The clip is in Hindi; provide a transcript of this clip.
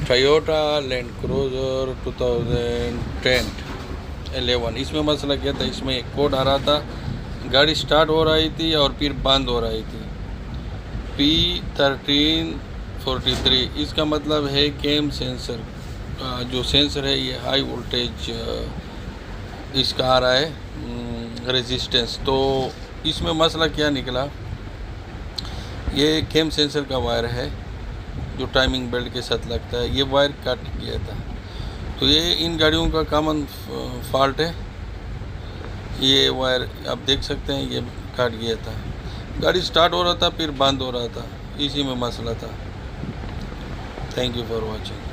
Toyota land cruiser 2011। इसमें मसला क्या था, इसमें एक कोड आ रहा था, गाड़ी स्टार्ट हो रही थी और फिर बंद हो रही थी, P1343। इसका मतलब है कैम सेंसर, जो सेंसर है ये हाई वोल्टेज इसका आ रहा है रेजिस्टेंस। तो इसमें मसला क्या निकला, ये कैम सेंसर का वायर है जो टाइमिंग बेल्ट के साथ लगता है, ये वायर कट गया था। तो ये इन गाड़ियों का कॉमन फॉल्ट है, ये वायर आप देख सकते हैं, ये कट गया था, गाड़ी स्टार्ट हो रहा था फिर बंद हो रहा था, इसी में मसला था। Thank you for watching.